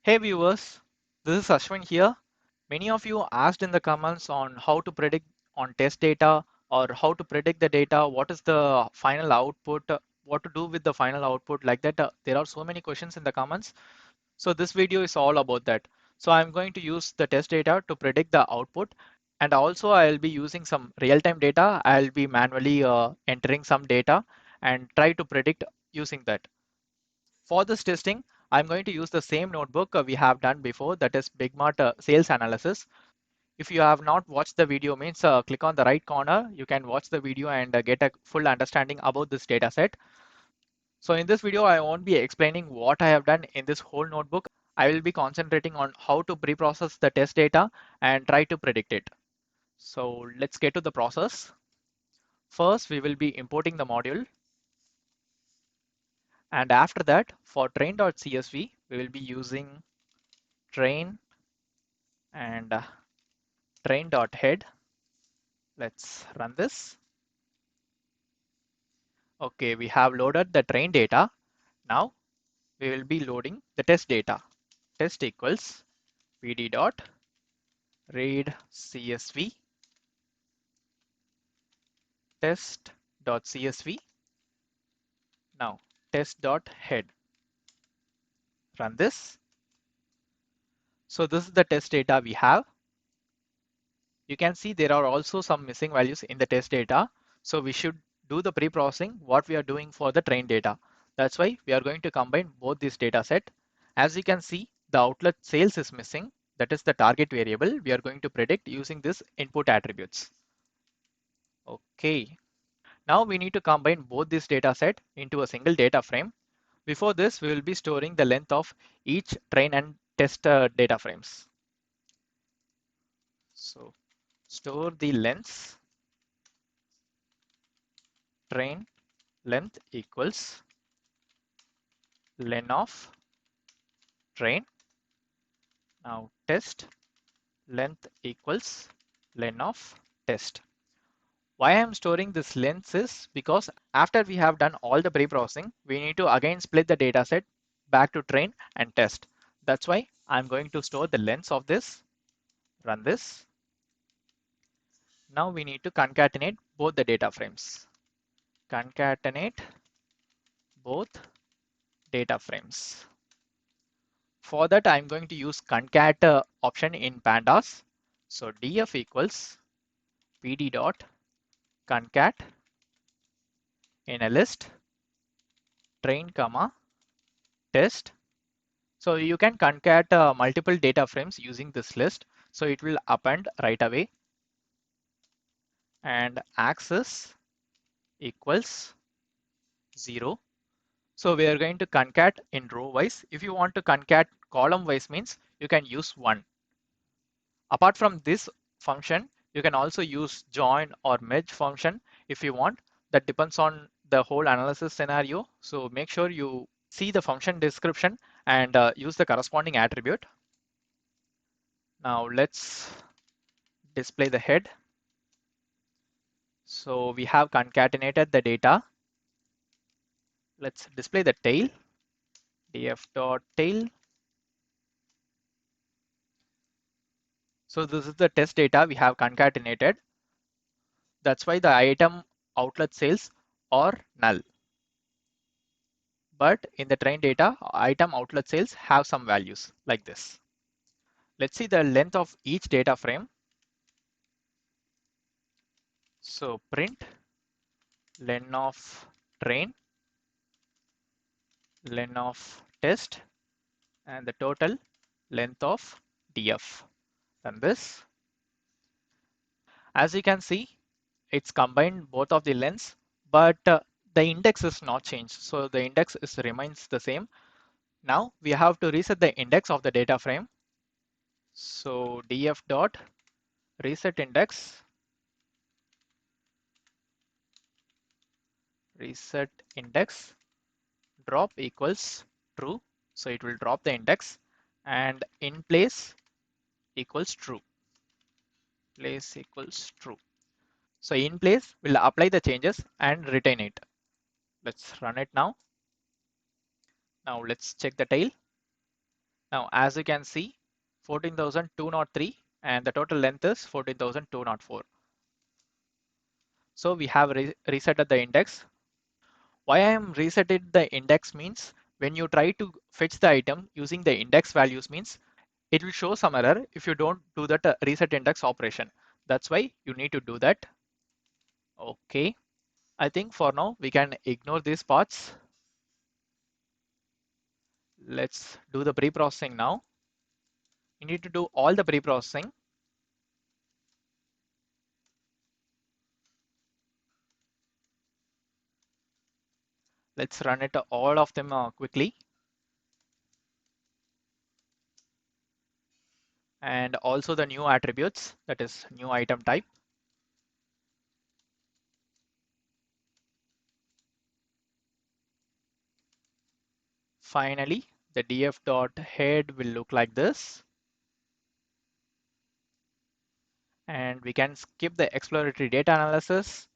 Hey viewers, this is Ashwin here. Many of you asked in the comments on how to predict on test data or how to predict the data, what is the final output, what to do with the final output like that. There are so many questions in the comments. So this video is all about that. So I'm going to use the test data to predict the output, and also I'll be using some real-time data. I'll be manually entering some data and try to predict using that. For this testing, I'm going to use the same notebook we have done before, that is BigMart sales analysis. If you have not watched the video, means click on the right corner. You can watch the video and get a full understanding about this data set. So in this video, I won't be explaining what I have done in this whole notebook. I will be concentrating on how to pre-process the test data and try to predict it. So let's get to the process. First, we will be importing the module. And after that, for train.csv, we will be using train and train.head. Let's run this. Okay, we have loaded the train data. Now we will be loading the test data. Test equals pd dot read csv test dot csv. Now test dot head. Run this. So this is the test data we have. You can see there are also some missing values in the test data. So we should do the pre-processing what we are doing for the train data. That's why we are going to combine both this data set. As you can see, the outlet sales is missing. That is the target variable we are going to predict using this input attributes. Okay. Now we need to combine both this data set into a single data frame. Before this, we will be storing the length of each train and test data frames. So store the lengths train length equals len of train. Now test length equals len of test. Why I'm storing this length is because after we have done all the pre-processing, we need to again split the data set back to train and test. That's why I'm going to store the lengths of this. Run this. Now we need to concatenate both the data frames. Concatenate both data frames. For that, I'm going to use concat option in pandas. So df equals pd dot concat in a list train comma test. So you can concat multiple data frames using this list. So it will append right away. And axis equals 0. So we are going to concat in row wise. If you want to concat column wise, means you can use 1. Apart from this function, you can also use join or merge function if you want. That depends on the whole analysis scenario. So make sure you see the function description and use the corresponding attribute. Now let's display the head. So we have concatenated the data. Let's display the tail. df.tail. So this is the test data we have concatenated. That's why the item outlet sales are null. But in the train data, item outlet sales have some values like this. Let's see the length of each data frame. So print len of train, len of test, and the total length of df. And this, as you can see, it's combined both of the lengths, but the index is not changed. So the index remains the same. Now we have to reset the index of the data frame. So df dot reset index, reset index drop equals true. So it will drop the index, and in place equals true. Place equals true. So in place will apply the changes and retain it. Let's run it now. Now let's check the tail. Now, as you can see, 14,203 and the total length is 14,204. So we have resetted the index. Why I am resetting the index means when you try to fetch the item using the index values means it will show some error if you don't do that reset index operation. That's why you need to do that. Okay. I think for now we can ignore these parts. Let's do the pre-processing now. You need to do all the pre-processing. Let's run it all of them quickly. And also the new attributes, that is new item type. Finally, the df.head will look like this. And we can skip the exploratory data analysis.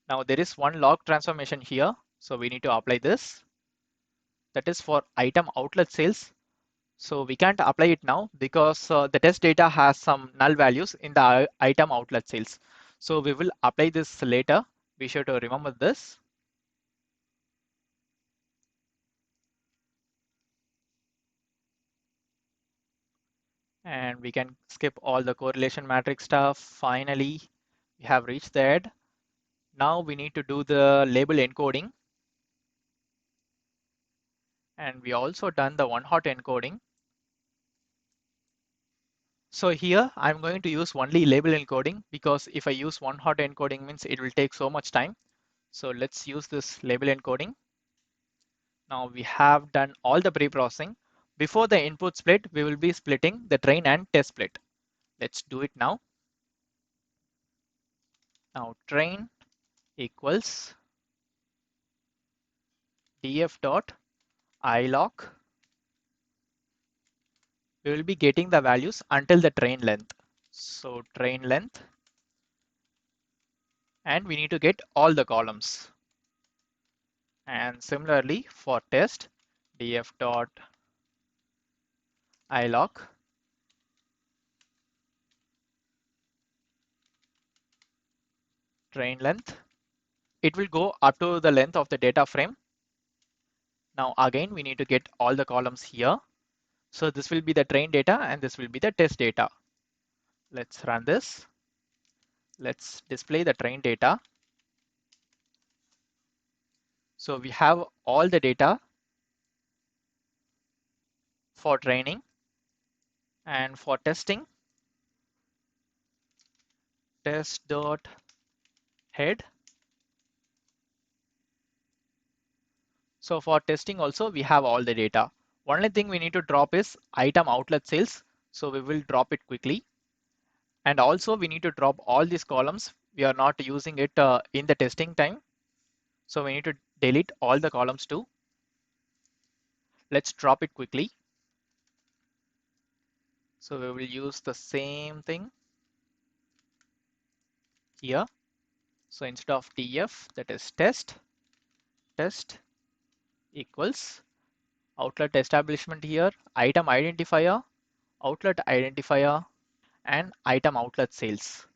Now there is one log transformation here, so we need to apply this. That is for item outlet sales. So we can't apply it now because the test data has some null values in the item outlet sales. So we will apply this later. Be sure to remember this. And we can skip all the correlation matrix stuff. Finally, we have reached that. Now we need to do the label encoding. And we also done the one hot encoding. So here I'm going to use only label encoding because if I use one hot encoding means it will take so much time. So let's use this label encoding. Now we have done all the pre-processing. Before the input split, we will be splitting the train and test split. Let's do it now. Now train equals df dot ilock. We will be getting the values until the train length. So train length, and we need to get all the columns. And similarly for test, df dot ilock, train length. It will go up to the length of the data frame. Now again, we need to get all the columns here. So this will be the train data and this will be the test data. Let's run this. Let's display the train data. So we have all the data for training and for testing. Test dot head. So for testing also we have all the data. Only thing we need to drop is item outlet sales. So we will drop it quickly. And also we need to drop all these columns. We are not using it in the testing time. So we need to delete all the columns too. Let's drop it quickly. So we will use the same thing here. So instead of df, that is test equals outlet establishment here, item identifier, outlet identifier, and item outlet sales.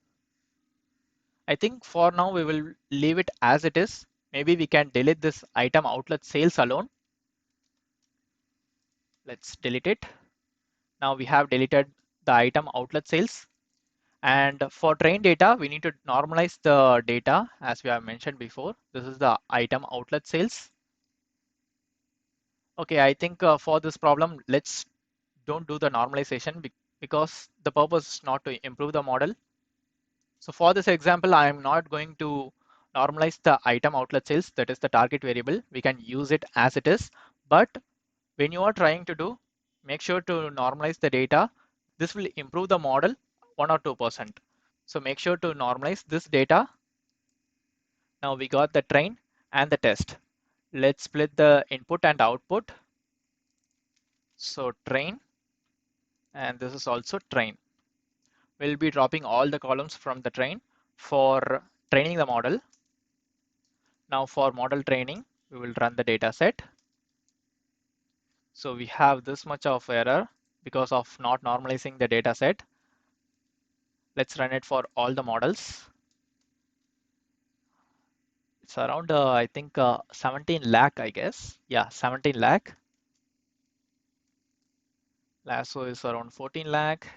I think for now we will leave it as it is. Maybe we can delete this item outlet sales alone. Let's delete it. Now we have deleted the item outlet sales. And for train data, we need to normalize the data as we have mentioned before. This is the item outlet sales. Okay, I think for this problem, let's don't do the normalization because the purpose is not to improve the model. So for this example, I am not going to normalize the item outlet sales, that is the target variable. We can use it as it is. But when you are trying to do, make sure to normalize the data. This will improve the model 1 or 2%. So make sure to normalize this data. Now we got the train and the test. Let's split the input and output. So train, and this is also train. We'll be dropping all the columns from the train for training the model. Now for model training, we will run the data set. So we have this much of error because of not normalizing the data set. Let's run it for all the models. It's around, I think, 17 lakh, I guess. Yeah, 17 lakh. Lasso is around 14 lakh.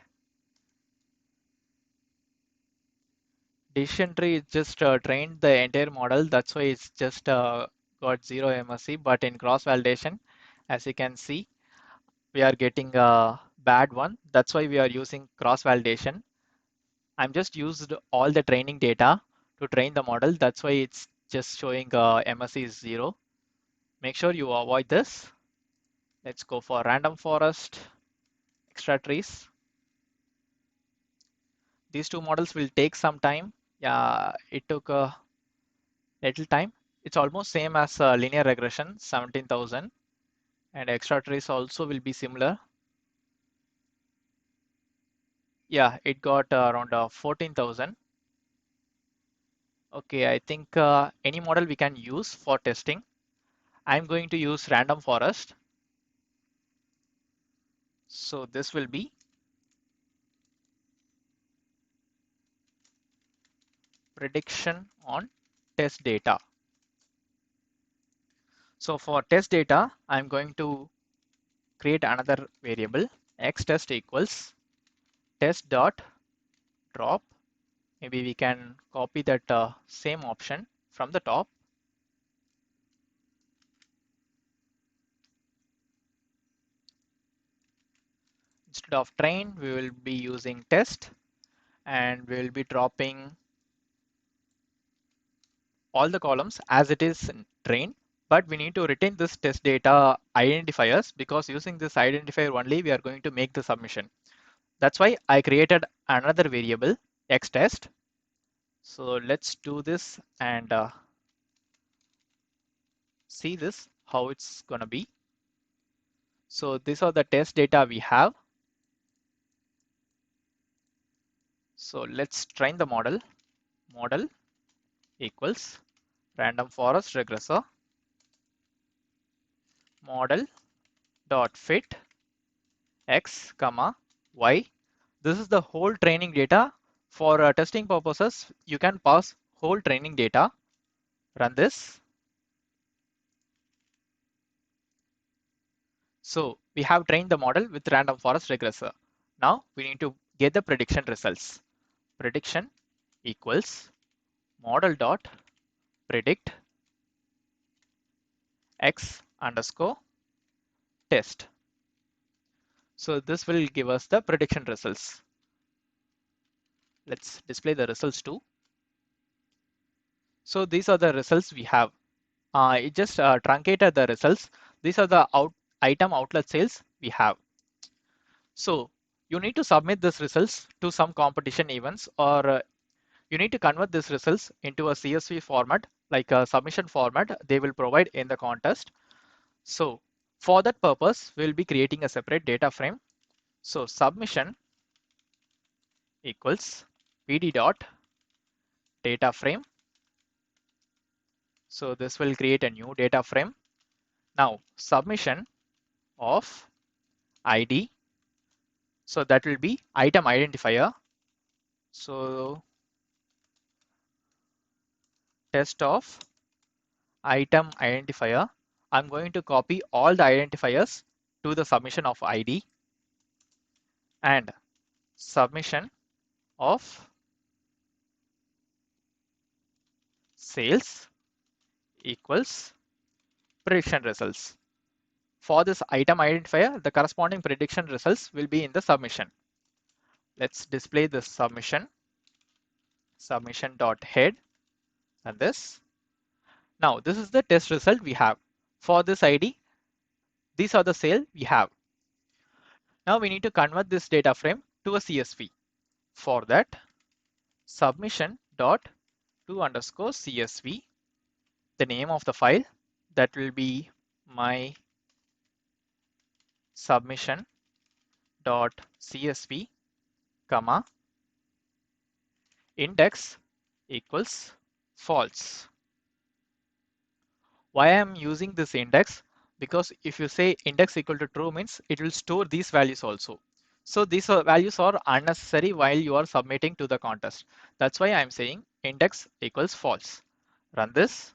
Decision tree is just trained the entire model. That's why it's just got zero MSE. But in cross validation, as you can see, we are getting a bad one. That's why we are using cross validation. I'm just used all the training data to train the model. That's why it's just showing MSE is zero. Make sure you avoid this. Let's go for random forest, extra trees. These two models will take some time. Yeah, it took a little time. It's almost same as linear regression, 17,000, and extra trees also will be similar. Yeah, it got around 14,000. Okay, I think any model we can use for testing. I'm going to use random forest. So this will be prediction on test data. So for test data, I'm going to create another variable x test equals test dot drop. Maybe we can copy that same option from the top. Instead of train, we will be using test, and we will be dropping all the columns as it is in train. But we need to retain this test data identifiers, because using this identifier only we are going to make the submission. That's why I created another variable xtest. So let's do this and see this how it's gonna be. So these are the test data we have. So let's train the model. Model equals random forest regressor model dot fit x comma y. This is the whole training data. For testing purposes, you can pass whole training data. Run this. So we have trained the model with random forest regressor. Now we need to get the prediction results. Prediction equals model dot predict x underscore test. So this will give us the prediction results. Let's display the results too. So these are the results we have. It just truncated the results. These are the item outlet sales we have. So you need to submit these results to some competition events, or you need to convert these results into a CSV format, like a submission format they will provide in the contest. So for that purpose, we'll be creating a separate data frame. So submission equals pd dot data frame. So this will create a new data frame. Now submission of ID. So that will be item identifier. So test of item identifier. I'm going to copy all the identifiers to the submission of ID, and submission of sales equals prediction results. For this item identifier, the corresponding prediction results will be in the submission. Let's display this submission. Submission.head and this. Now this is the test result we have. For this ID, these are the sale we have. Now we need to convert this data frame to a CSV. For that, submission dot to underscore CSV, the name of the file, that will be my submission dot CSV, comma index equals false. Why I am using this index? because if you say index equal to true means it will store these values also. So these values are unnecessary while you are submitting to the contest. That's why I'm saying index equals false. Run this.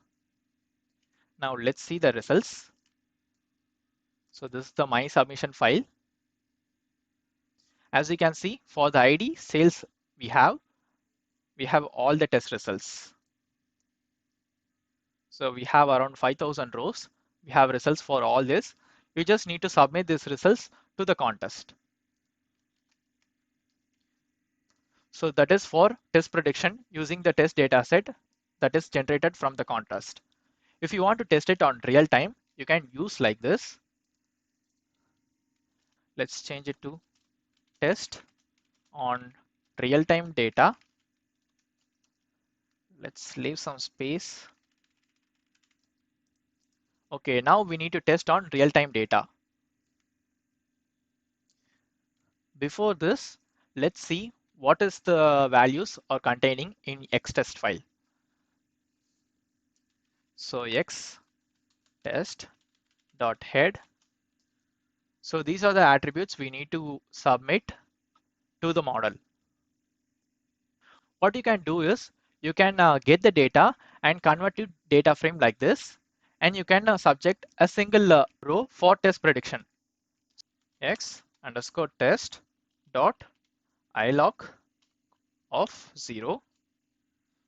Now let's see the results. So this is the my submission file. As you can see, for the ID sales we have all the test results. So we have around 5,000 rows. We have results for all this. You just need to submit these results to the contest. So that is for test prediction using the test data set that is generated from the contest. If you want to test it on real time, you can use like this. Let's change it to test on real time data. Let's leave some space. Okay, now we need to test on real time data. Before this, let's see what is the values are containing in xtest file. So x test dot head. So these are the attributes we need to submit to the model. What you can do is you can get the data and convert to data frame like this, and you can subject a single row for test prediction. X underscore test dot ilog of 0.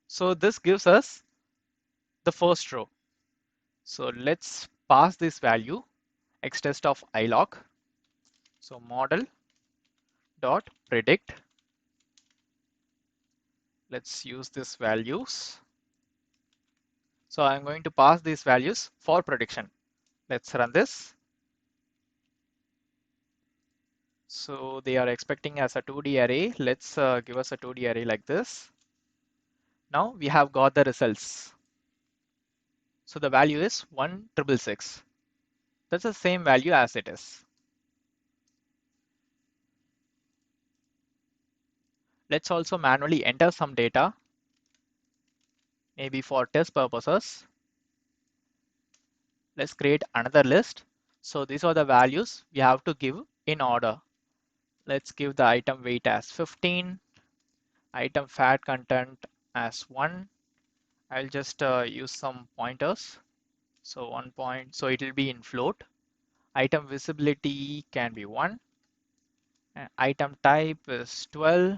So this gives us the first row. So let's pass this value x test of ilog. So model dot predict. Let's use these values. So I'm going to pass these values for prediction. Let's run this. So they are expecting as a 2D array. Let's give us a 2D array like this. Now we have got the results. So the value is 1666. That's the same value as it is. Let's also manually enter some data, maybe for test purposes. Let's create another list. So these are the values we have to give in order. Let's give the item weight as 15, item fat content as 1. I'll just use some pointers. So 1 point, so it will be in float. Item visibility can be 1. Item type is 12.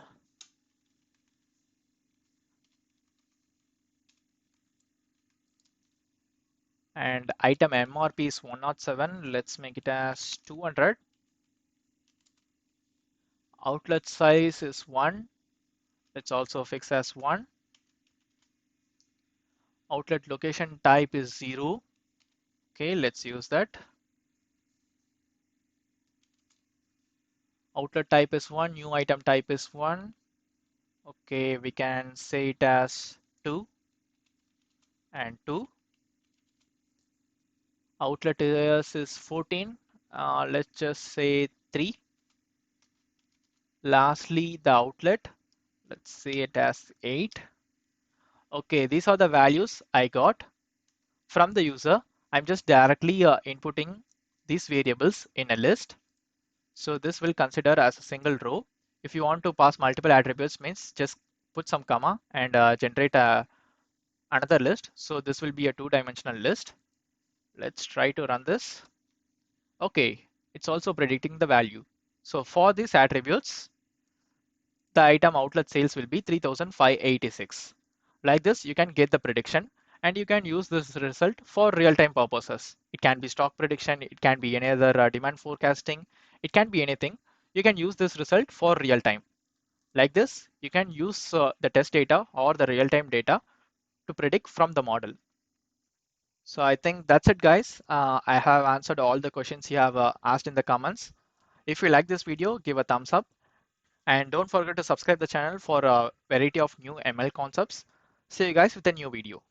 And item MRP is 107. Let's make it as 200. Outlet size is 1. Let's also fix as 1. Outlet location type is 0. Okay, let's use that. Outlet type is 1. New item type is 1. Okay, we can say it as 2 and 2. Outlet is 14. Let's just say 3. Lastly, the outlet, let's say it as 8. Okay, these are the values I got from the user. I'm just directly inputting these variables in a list. So this will consider as a single row. If you want to pass multiple attributes means just put some comma and generate another list. So this will be a two-dimensional list. Let's try to run this. Okay, it's also predicting the value. So for these attributes, the item outlet sales will be 3,586. Like this, you can get the prediction and you can use this result for real-time purposes. It can be stock prediction, it can be any other demand forecasting, it can be anything. You can use this result for real time. Like this, you can use the test data or the real-time data to predict from the model. So I think that's it, guys. I have answered all the questions you have asked in the comments. If you like this video, give a thumbs up. And don't forget to subscribe the channel for a variety of new ML concepts. See you guys with a new video.